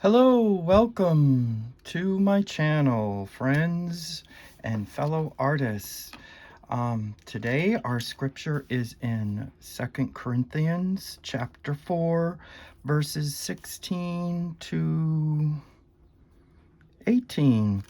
Hello, welcome to my channel, friends and fellow artists. Today our scripture is in 2 Corinthians chapter 4, verses 16 to 18.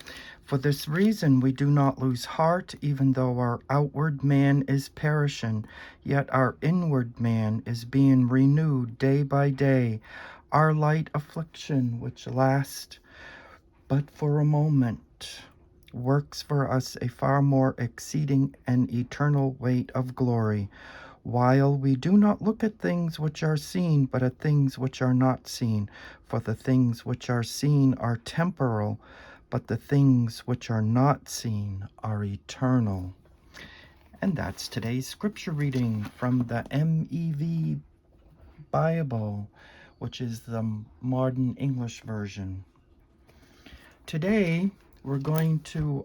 For this reason we do not lose heart, even though our outward man is perishing, yet our inward man is being renewed day by day. Our light affliction, which lasts but for a moment, works for us a far more exceeding and eternal weight of glory, while we do not look at things which are seen, but at things which are not seen. For the things which are seen are temporal, but the things which are not seen are eternal. And that's today's scripture reading from the MEV Bible, which is the modern English version. Today, we're going to,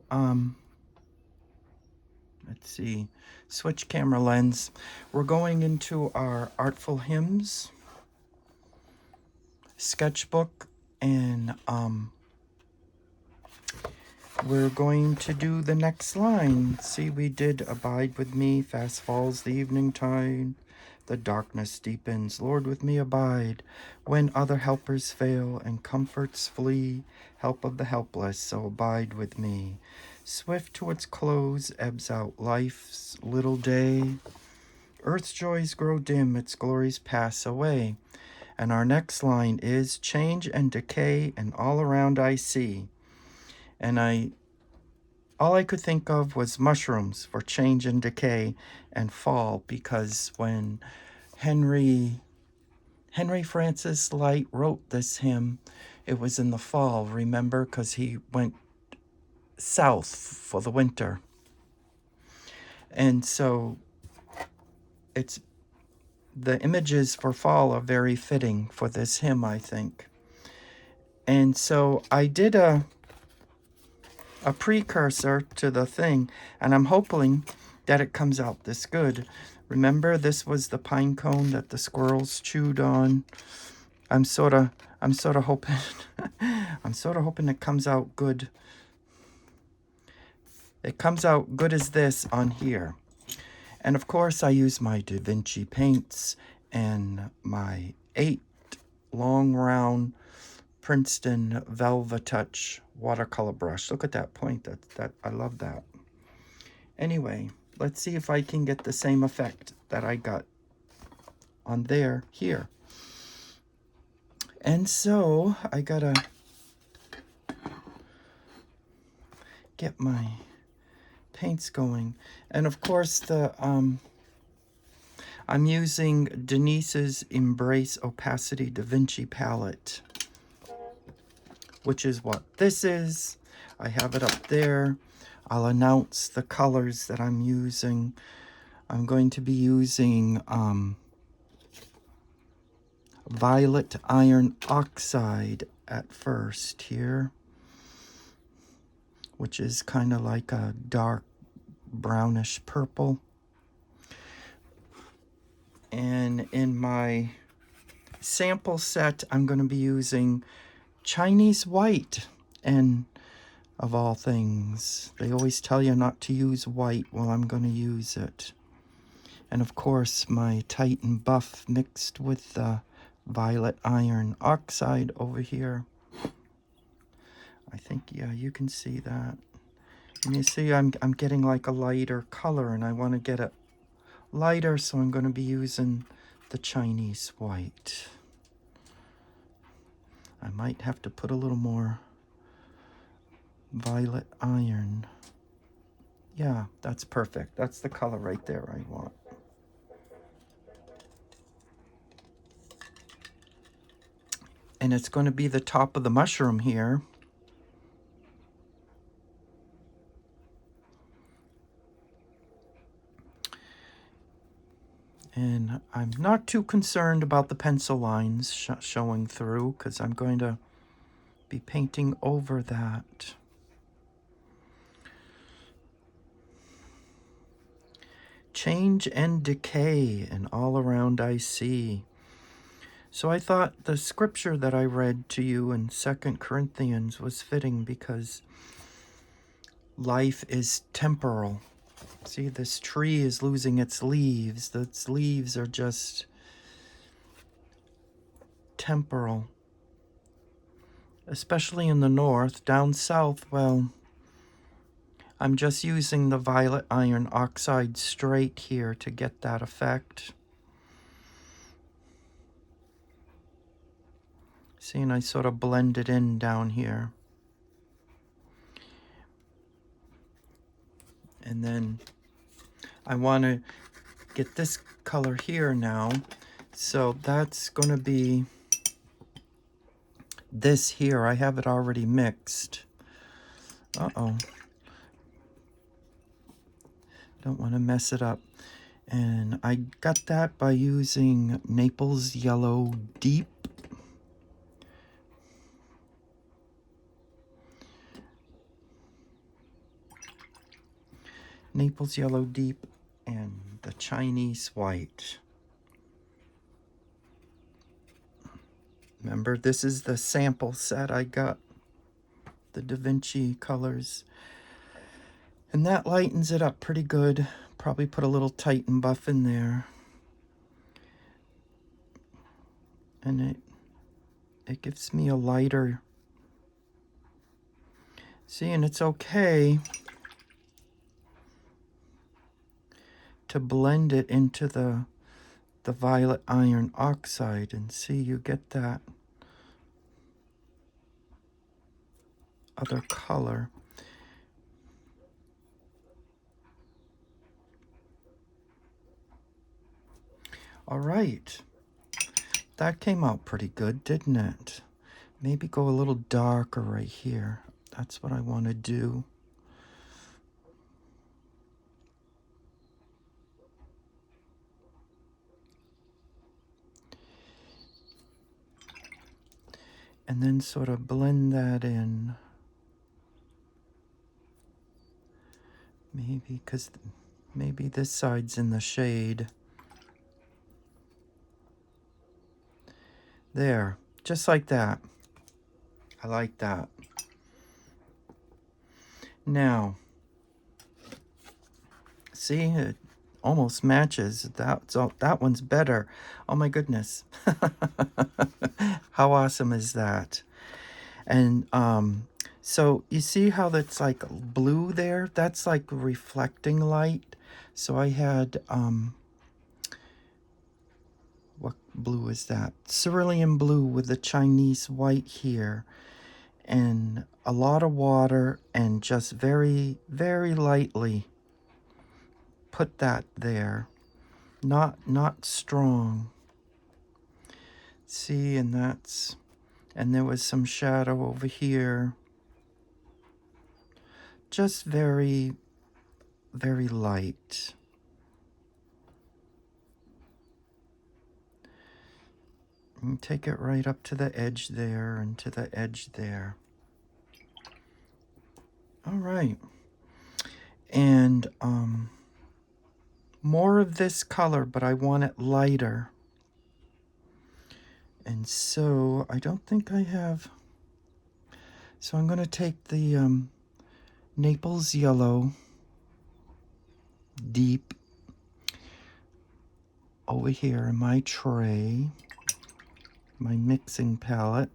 switch camera lens. We're going into our Artful Hymns sketchbook, and we're going to do the next line. See, we did abide with me, fast falls the evening tide, the darkness deepens, Lord, with me abide. When other helpers fail and comforts flee, help of the helpless, so abide with me. Swift to its close ebbs out life's little day. Earth's joys grow dim, its glories pass away. And our next line is change and decay, and all around I see. And all I could think of was mushrooms for change and decay and fall, because when Henry Francis Lyte wrote this hymn, it was in the fall, remember, because he went south for the winter. And so the images for fall are very fitting for this hymn, I think. And so I did a precursor to the thing, and I'm hoping that it comes out this good. Remember, this was the pine cone that the squirrels chewed on. I'm sort of hoping it comes out good. It comes out good as this on here. And of course I use my DaVinci paints and my 8 long round Princeton velvetouch watercolor brush. Look at that point. That I love that. Anyway, let's see if I can get the same effect that I got on here. And so I gotta get my paints going. And of course I'm using Denise's Embrace Opacity DaVinci palette, which is what this is. I have it up there. I'll announce the colors that I'm using. I'm going to be using violet iron oxide at first here, which is kind of like a dark brownish purple. And in my sample set, I'm going to be using Chinese white. And of all things, they always tell you not to use white. Well, I'm going to use it. And of course, my Titan buff mixed with the violet iron oxide over here. I think, yeah, you can see that. And you see I'm getting like a lighter color, and I want to get it lighter, so I'm going to be using the Chinese white. I might have to put a little more violet iron. Yeah, that's perfect. That's the color right there I want. And it's going to be the top of the mushroom here. And I'm not too concerned about the pencil lines showing through, because I'm going to be painting over that. Change and decay, and all around I see. So I thought the scripture that I read to you in 2 Corinthians was fitting because life is temporal. See, this tree is losing its leaves. Its leaves are just temporal. Especially in the north. Down south, well, I'm just using the violet iron oxide straight here to get that effect. See, and I sort of blend it in down here. And then I want to get this color here now. So that's going to be this here. I have it already mixed. Uh-oh. Don't want to mess it up. And I got that by using Naples Yellow Deep. Naples Yellow Deep and the Chinese White. Remember, this is the sample set I got, the DaVinci colors. And that lightens it up pretty good. Probably put a little Titan buff in there. And it gives me a lighter. See, and it's okay to blend it into the violet iron oxide, and see, you get that other color. All right, that came out pretty good, didn't it? Maybe go a little darker right here. That's what I want to do. And then sort of blend that in. Maybe, because maybe this side's in the shade. There, just like that. I like that. Now, see, it almost matches. That one's better. Oh my goodness. How awesome is that? And so you see how that's like blue there? That's like reflecting light. So I had, what blue is that? Cerulean blue with the Chinese white here. And a lot of water, and just very, very lightly put that there. Not strong. See, and there was some shadow over here. Just very, very light. And take it right up to the edge there and to the edge there. All right. And more of this color, but I want it lighter. And so I don't think I have. So I'm going to take the Naples Yellow Deep over here in my tray, my mixing palette.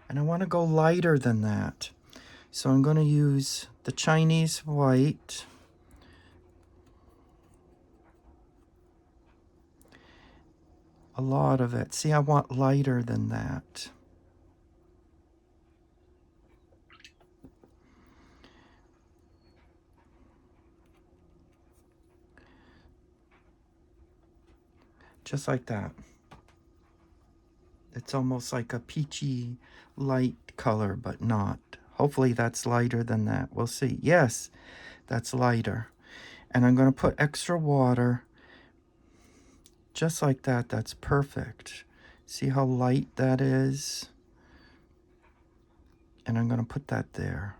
And I want to go lighter than that. So I'm going to use the Chinese White. A lot of it. See, I want lighter than that. Just like that. It's almost like a peachy light color, but not. Hopefully that's lighter than that. We'll see. Yes, that's lighter. And I'm going to put extra water. Just like that. That's perfect. See how light that is? And I'm going to put that there.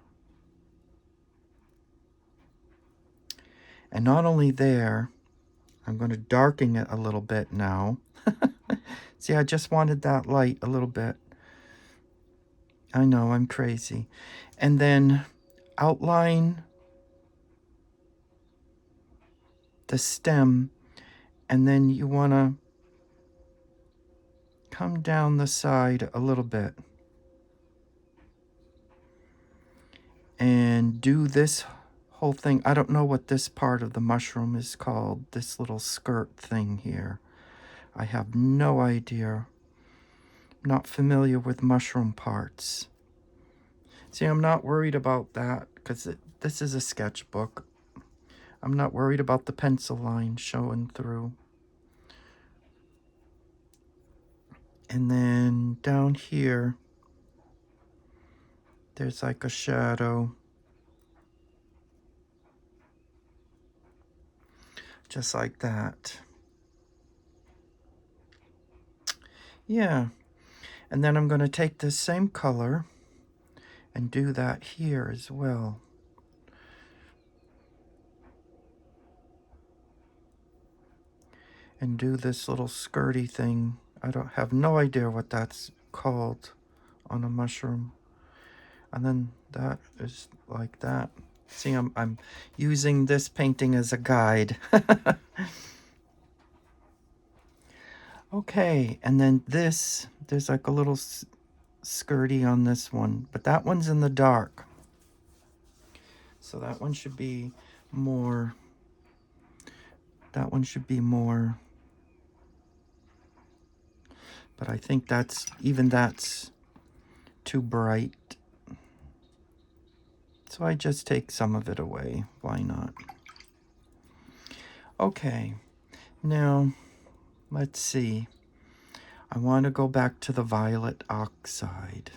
And not only there, I'm going to darken it a little bit now. See, I just wanted that light a little bit. I know, I'm crazy. And then outline the stem, and then you want to come down the side a little bit and do this whole thing. I don't know what this part of the mushroom is called, this little skirt thing here. I have no idea. I'm not familiar with mushroom parts. See, I'm not worried about that because this is a sketchbook. I'm not worried about the pencil line showing through. And then down here, there's like a shadow. Just like that. Yeah. And then I'm going to take this same color and do that here as well. And do this little skirty thing. I don't have no idea what that's called on a mushroom. And then that is like that. See, I'm using this painting as a guide. Okay, and then this, there's like a little skirty on this one, but that one's in the dark. So that one should be more, but I think that's too bright. So I just take some of it away. Why not? Okay, now let's see. I want to go back to the violet oxide,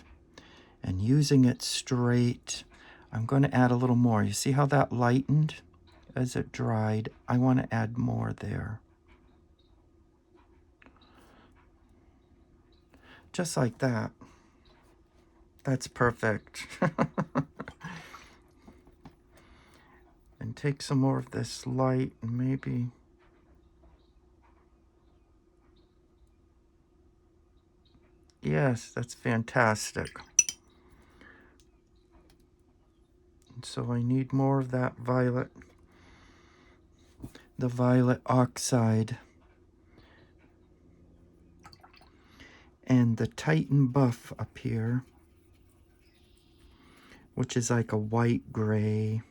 and using it straight, I'm going to add a little more. You see how that lightened as it dried? I want to add more there. Just like that. That's perfect. And take some more of this light and maybe... Yes, that's fantastic. And so I need more of that violet, the violet oxide. And the Titan buff up here, which is like a white gray.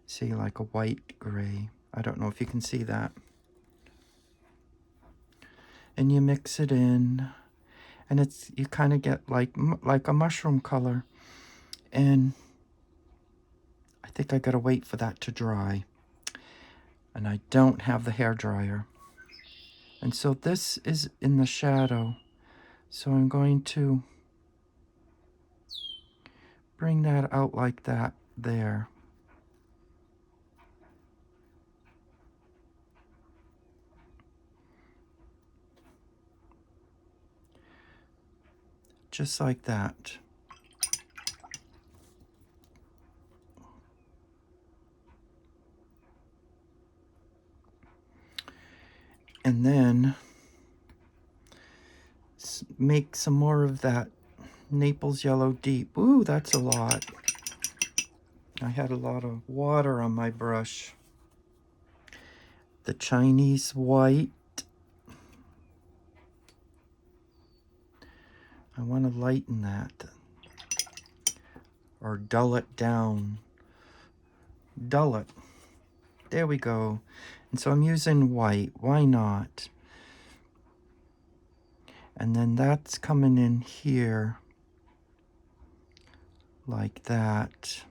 See, like a white gray. I don't know if you can see that. And you mix it in, and you kind of get like a mushroom color. And I think I gotta wait for that to dry. And I don't have the hairdryer. And so this is in the shadow. So I'm going to bring that out like that there. Just like that. And then make some more of that Naples yellow deep. Ooh, that's a lot. I had a lot of water on my brush. The Chinese white. I want to lighten that. Or dull it down. Dull it. There we go. And so I'm using white. Why not? And then that's coming in here. Like that.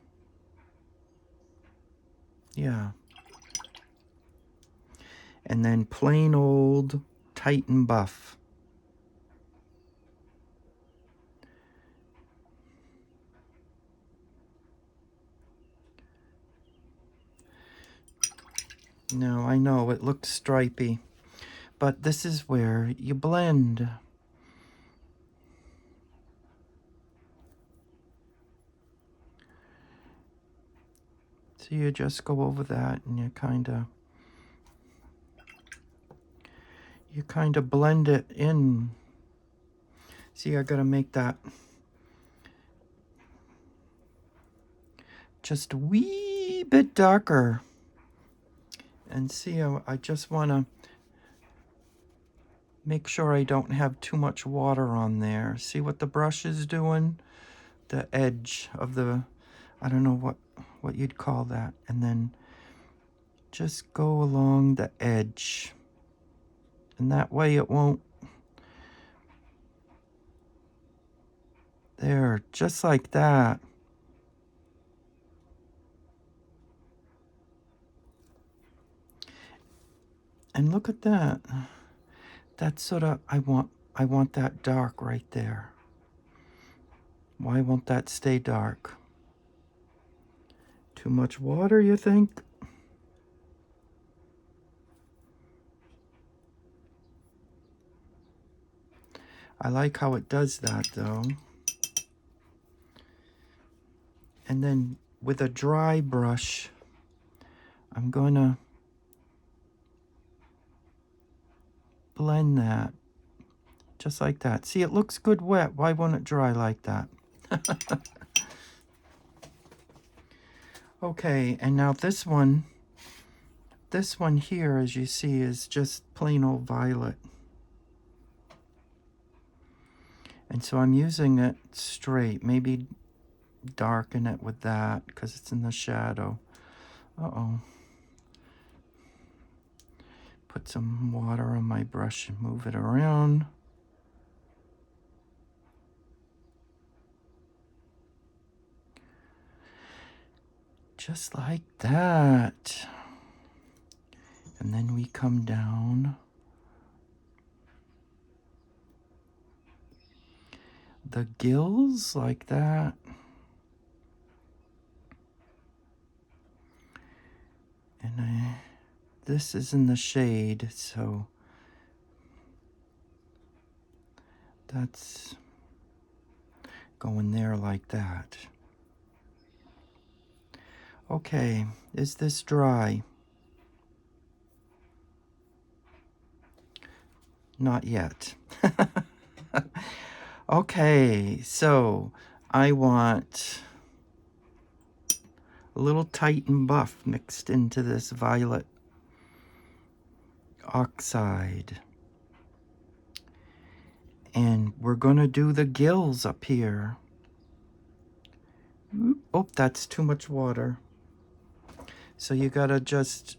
Yeah. And then plain old Titan buff. No, I know it looks stripy, but this is where you blend. So you just go over that and you kind of blend it in. See, I gotta make that just a wee bit darker. And see, I just want to make sure I don't have too much water on there. See what the brush is doing? The edge of the, I don't know what you'd call that. And then just go along the edge. And that way it won't, there, just like that. And look at that. That's sort of, I want that dark right there. Why won't that stay dark? Too much water, you think? I like how it does that though. And then with a dry brush, I'm gonna blend that just like that. See, it looks good wet. Why won't it dry like that? Okay, and now this one here, as you see, is just plain old violet. And so I'm using it straight. Maybe darken it with that because it's in the shadow. Uh-oh. Put some water on my brush and move it around. Just like that. And then we come down the gills like that. And this is in the shade, so that's going there like that. Okay, is this dry? Not yet. Okay, so I want a little Titan buff mixed into this violet oxide. And we're gonna do the gills up here. Oh, that's too much water. So you gotta just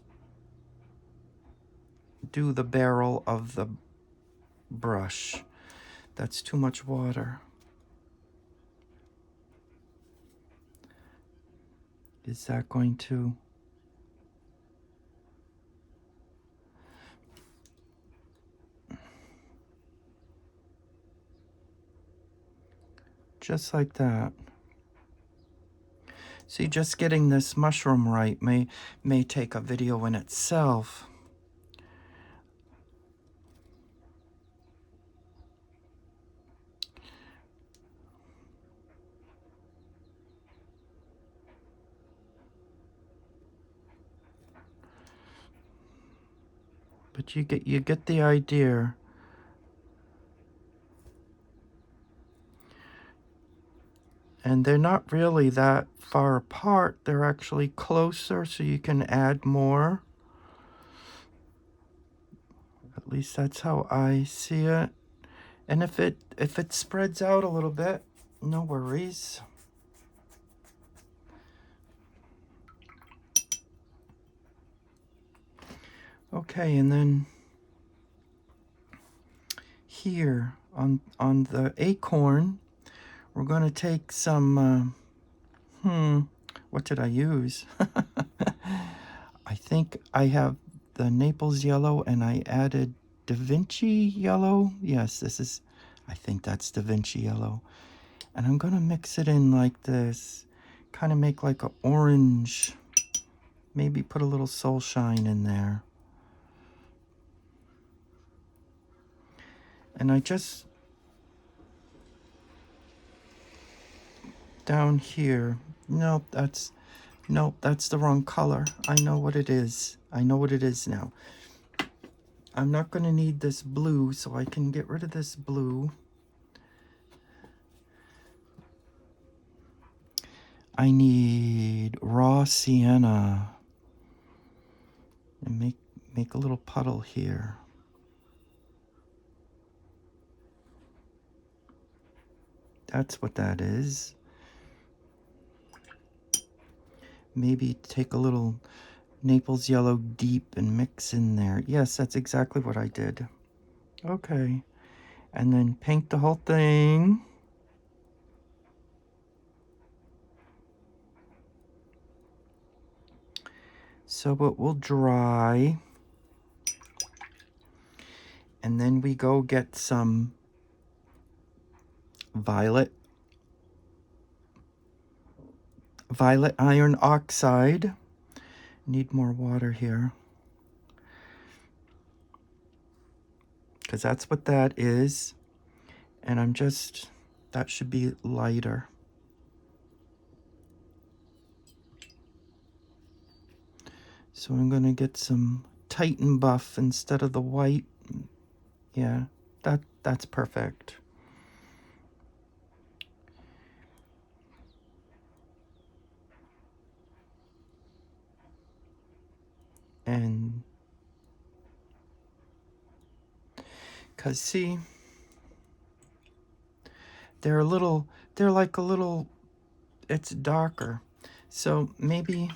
do the barrel of the brush. That's too much water. Is that going to... Just like that. See, just getting this mushroom right may take a video in itself. But you get the idea. And they're not really that far apart. They're actually closer, so you can add more. At least that's how I see it. And if it spreads out a little bit, no worries. Okay, and then here on the acorn, we're going to take some, what did I use? I think I have the Naples yellow and I added DaVinci yellow. Yes, I think that's DaVinci yellow. And I'm going to mix it in like this, kind of make like an orange, maybe put a little soul shine in there. And I just, down here, nope, that's Nope, that's the wrong color. I know what it is. I know what it is now. I'm not going to need this blue, so I can get rid of this blue. I need raw sienna. And make a little puddle here. That's what that is. Maybe take a little Naples yellow deep and mix in there. Yes, that's exactly what I did. Okay. And then paint the whole thing. So it will dry. And then we go get some violet iron oxide. Need more water here, because that's what that is. And that should be lighter. So I'm gonna get some Titan buff instead of the white. Yeah, that's perfect. And cause see, they're like a little, it's darker. So maybe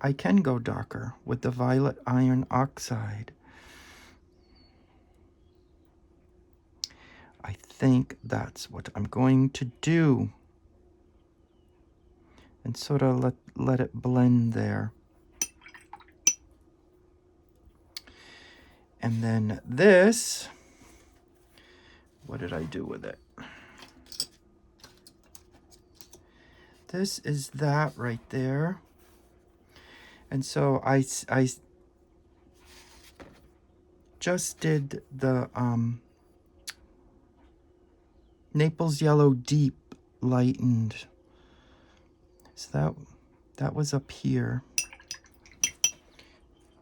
I can go darker with the violet iron oxide. I think that's what I'm going to do. And sort of let it blend there. And then this, what did I do with it? This is that right there. And so I just did the Naples yellow deep lightened. So that was up here.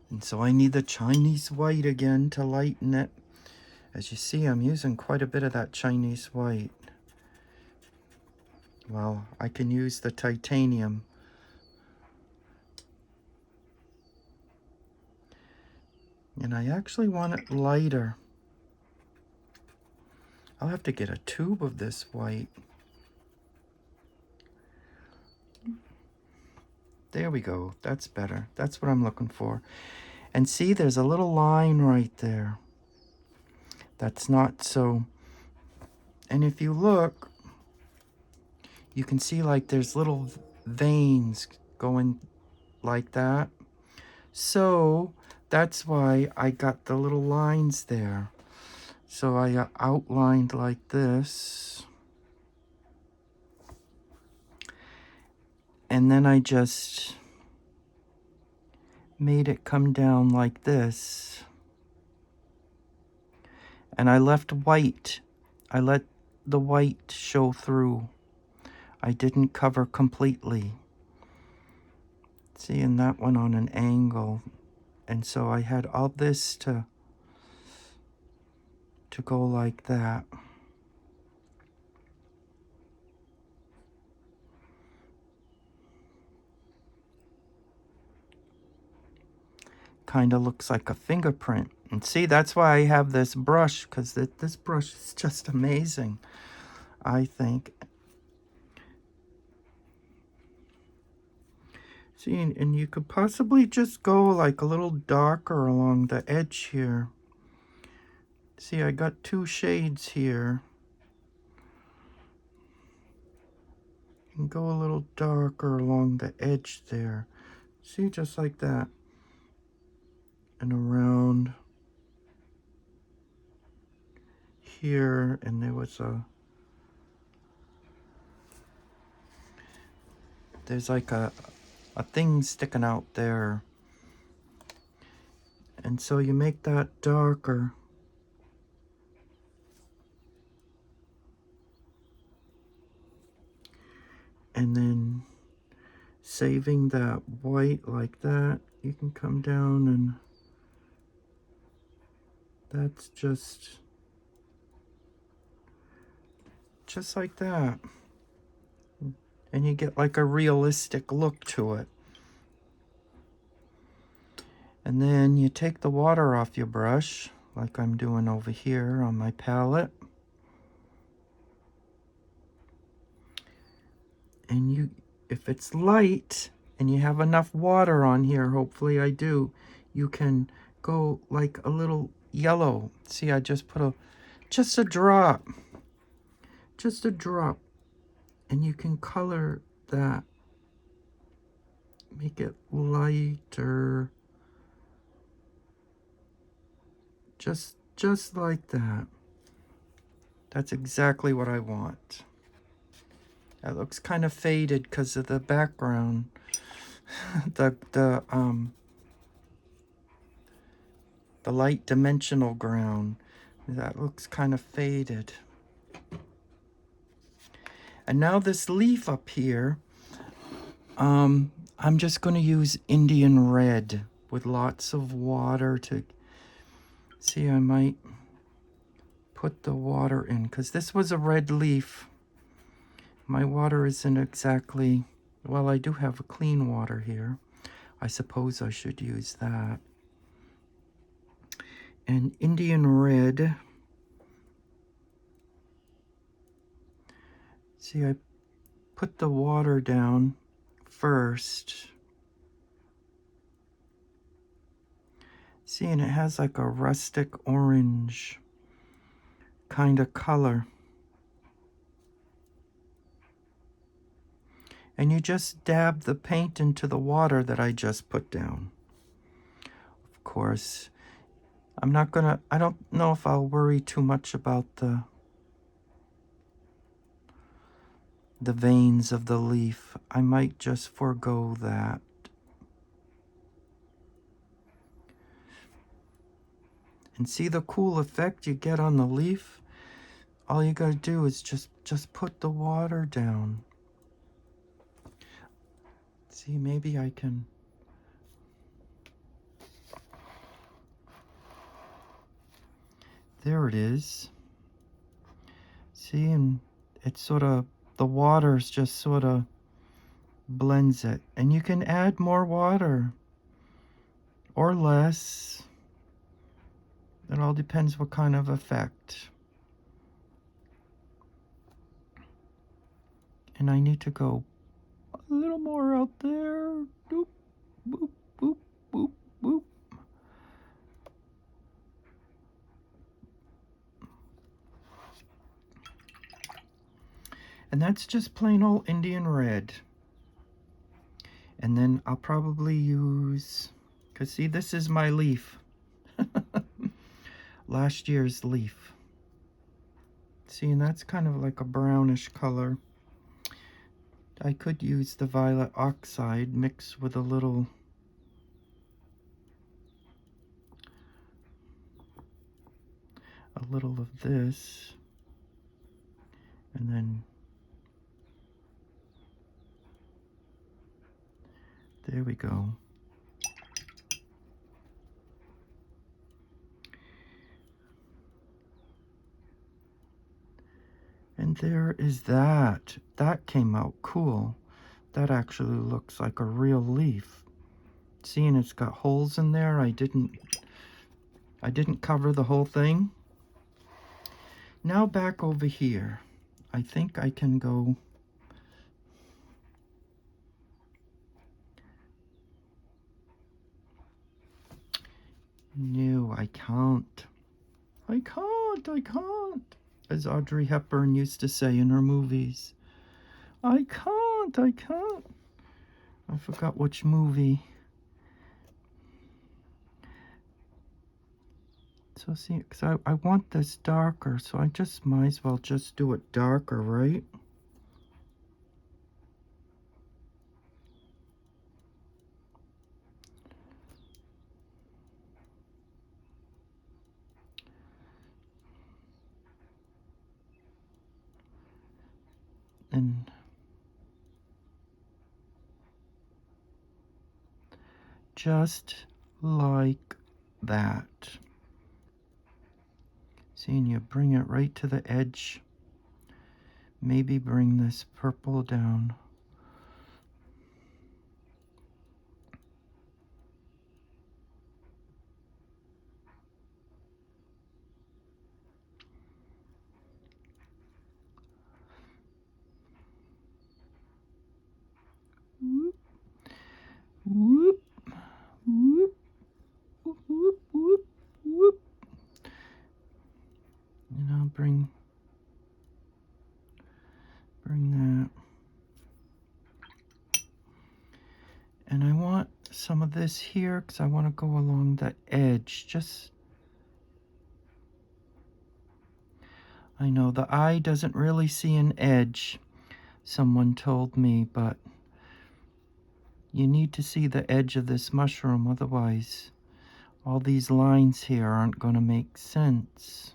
And so I need the Chinese white again to lighten it. As you see, I'm using quite a bit of that Chinese white. Well, I can use the titanium. And I actually want it lighter. I'll have to get a tube of this white. There we go. That's better. That's what I'm looking for. And see, there's a little line right there. That's not so... And if you look, you can see like there's little veins going like that. So that's why I got the little lines there. So I outlined like this. And then I just made it come down like this. And I left white. I let the white show through. I didn't cover completely. See, and that one on an angle. And so I had all this to go like that. Kind of looks like a fingerprint. And see, that's why I have this brush, because this brush is just amazing, I think. See, and you could possibly just go like a little darker along the edge here. See, I got two shades here. And go a little darker along the edge there. See, just like that. And around here, and there's like a thing sticking out there. And so you make that darker. And then saving that white like that. You can come down and that's just like that. And you get like a realistic look to it. And then you take the water off your brush, like I'm doing over here on my palette. And you, if it's light and you have enough water on here, hopefully I do, you can go like a little yellow. See, I just put just a drop, and you can color that, make it lighter, just like that. That's exactly what I want. That looks kind of faded because of the background. the light dimensional ground. That looks kind of faded. And now this leaf up here, I'm just going to use Indian red with lots of water to see. I might put the water in because this was a red leaf. My water isn't exactly, well, I do have a clean water here. I suppose I should use that. And Indian red. See, I put the water down first. See, and it has like a rustic orange kind of color. And you just dab the paint into the water that I just put down. Of course, I don't know if I'll worry too much about the veins of the leaf. I might just forego that. And see the cool effect you get on the leaf? All you gotta do is just put the water down. See, maybe I can. There it is. See, and it's sort of, the water's just sort of blends it. And you can add more water or less. It all depends what kind of effect. And I need to go a little more out there. Boop, boop, boop, boop, boop. And that's just plain old Indian red. And then I'll probably use, because see, this is my leaf. Last year's leaf. See, and that's kind of like a brownish color. I could use the violet oxide mixed with a little of this. And then there we go. And there is that. That came out cool. That actually looks like a real leaf. See, and it's got holes in there. I didn't cover the whole thing. Now back over here. I think I can go. No, I can't. I can't. As Audrey Hepburn used to say in her movies. I can't. I forgot which movie. So see, because I want this darker, so I just might as well just do it darker, right? And just like that. See, and you bring it right to the edge. Maybe bring this purple down. Whoop, whoop, whoop, whoop, whoop, whoop. And I'll bring that. And I want some of this here because I want to go along the edge. Just, I know the eye doesn't really see an edge, someone told me, but you need to see the edge of this mushroom, otherwise all these lines here aren't going to make sense.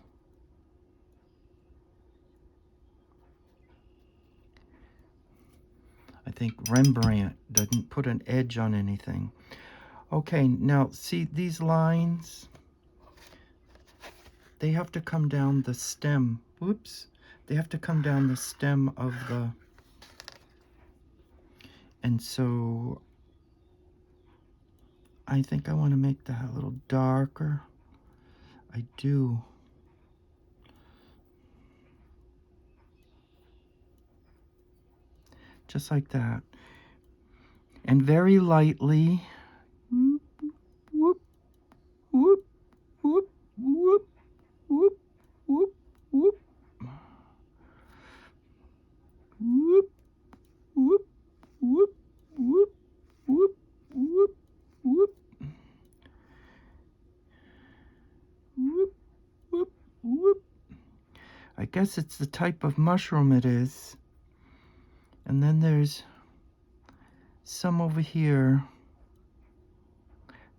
I think Rembrandt didn't put an edge on anything. Okay, now see these lines? They have to come down the stem. Whoops. They have to come down the stem of the... And so I think I want to make that a little darker. I do. Just like that. And very lightly. Whoop, whoop, whoop, whoop, whoop, whoop, whoop, whoop. Whoop, whoop, whoop, whoop, whoop, whoop, whoop. Whoop, whoop, whoop. I guess it's the type of mushroom it is. And then there's some over here,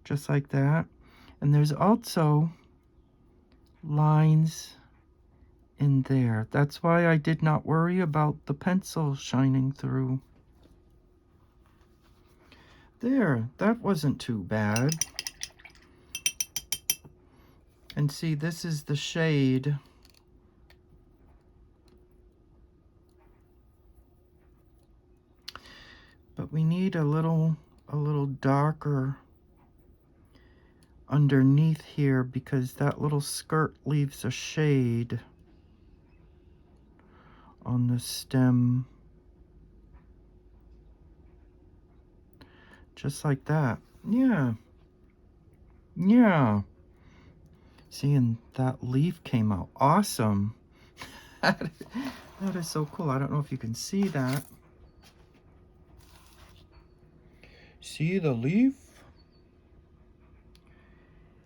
just like that. And there's also lines in there. That's why I did not worry about the pencil shining through. There, that wasn't too bad. And see, this is the shade. But we need a little darker underneath here because that little skirt leaves a shade on the stem. Just like that. Yeah. Yeah. See, and that leaf came out awesome. That is so cool. I don't know if you can see that. See the leaf?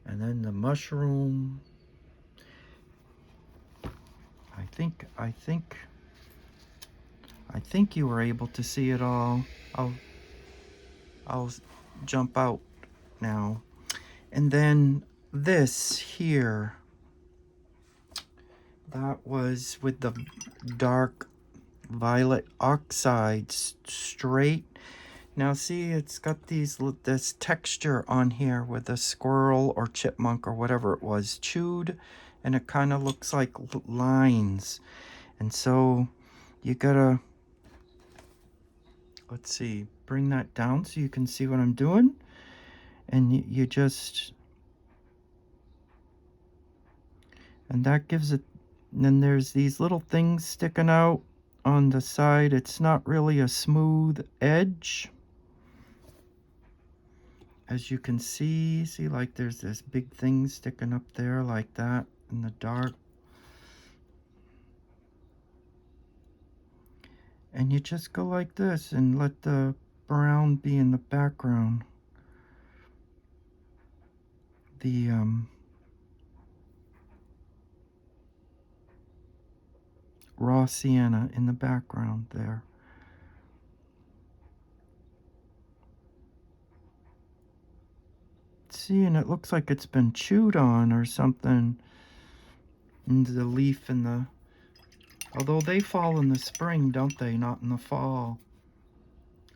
And then the mushroom. I think you were able to see it all. I'll jump out now. And then this here, that was with the dark violet oxide straight. Now see, it's got this texture on here with a squirrel or chipmunk or whatever it was chewed, and it kind of looks like lines. And so you gotta, let's see, bring that down so you can see what I'm doing. And you just, and that gives it, and then there's these little things sticking out on the side. It's not really a smooth edge. As you can see like there's this big thing sticking up there like that in the dark. And you just go like this and let the brown be in the background. The raw sienna in the background there. See, and it looks like it's been chewed on or something. And the leaf and the, although they fall in the spring, don't they? Not in the fall.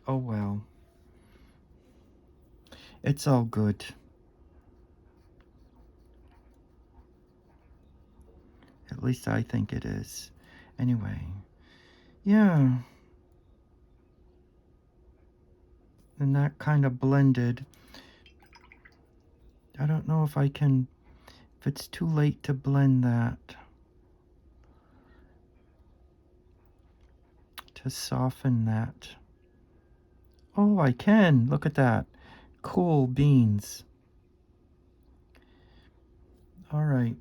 Oh well. It's all good. At least I think it is. Anyway, yeah. And that kind of blended. I don't know if I can, if it's too late to blend that, to soften that. Oh, I can. Look at that. Cool beans. All right.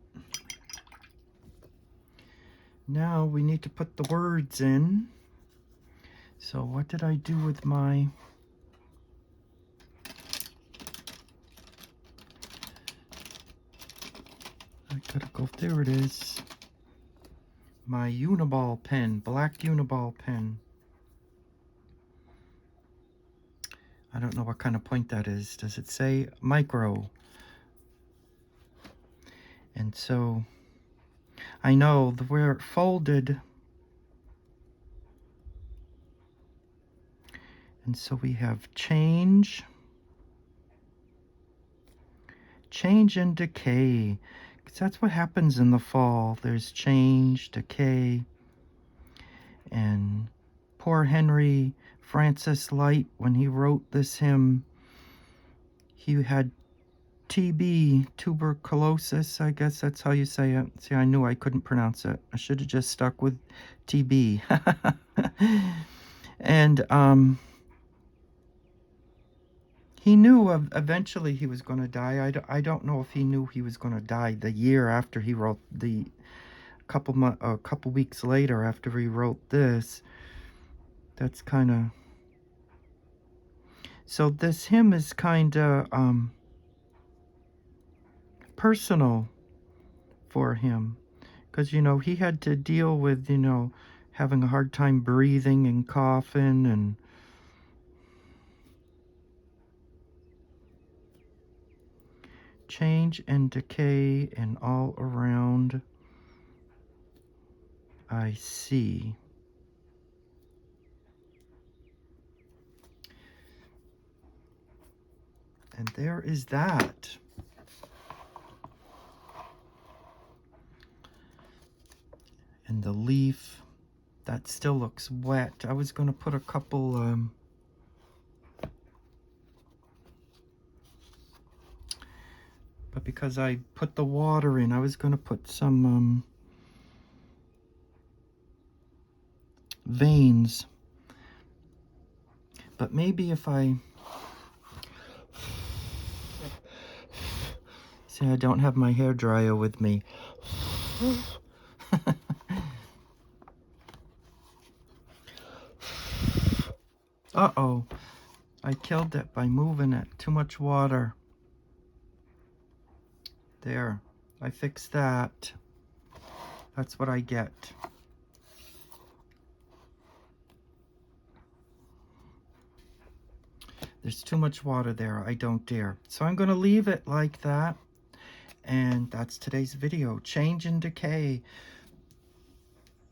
Now we need to put the words in. So what did I do with my... I gotta go, there it is. My Uniball pen, black Uniball pen. I don't know what kind of point that is. Does it say micro? And so, I know where it folded. And so we have change and decay. Because that's what happens in the fall. There's change, decay. And poor Henry Francis Lyte, when he wrote this hymn, he had TB, tuberculosis, I guess that's how you say it. See, I knew I couldn't pronounce it. I should have just stuck with TB. And he knew eventually he was going to die. I don't know if he knew he was going to die the year after he wrote the a couple weeks later after he wrote this. That's kind of... So this hymn is kind of personal for him, because, you know, he had to deal with, you know, having a hard time breathing and coughing, and change and decay, and all around I see. And there is that. And the leaf, that still looks wet. I was going to put a couple but because I put the water in, I was going to put some veins. But maybe if I... See, I don't have my hairdryer with me. Uh-oh. I killed it by moving it. Too much water. There. I fixed that. That's what I get. There's too much water there. I don't dare. So I'm going to leave it like that. And that's today's video. Change and decay.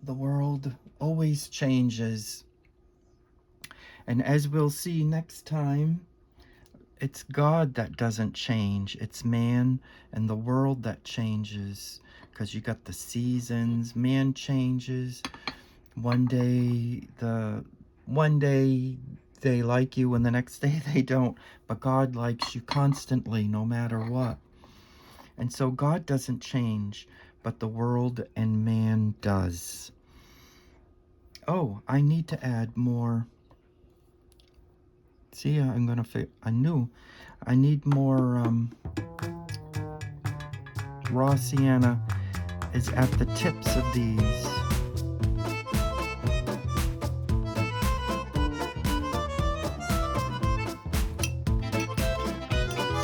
The world always changes. And as we'll see next time, it's God that doesn't change. It's man and the world that changes. Because you got the seasons. Man changes. One day they like you and the next day they don't. But God likes you constantly, no matter what. And so God doesn't change, but the world and man does. Oh, I need to add more. See, I'm gonna fit. I need more raw sienna is at the tips of these.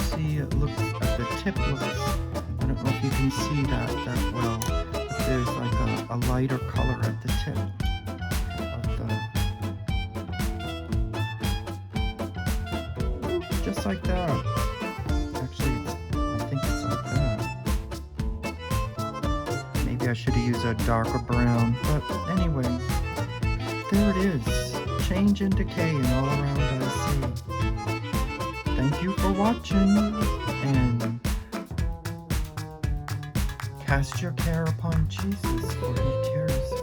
See, it looks at the tip looks. I don't know if you can see that well, but there's like a lighter color at the tip of the, just like that. Actually, I think it's like that. Maybe I should have used a darker brown, but anyway, there it is. Change and decay and all around I see. thank you for watching, and cast your care upon Jesus, for he cares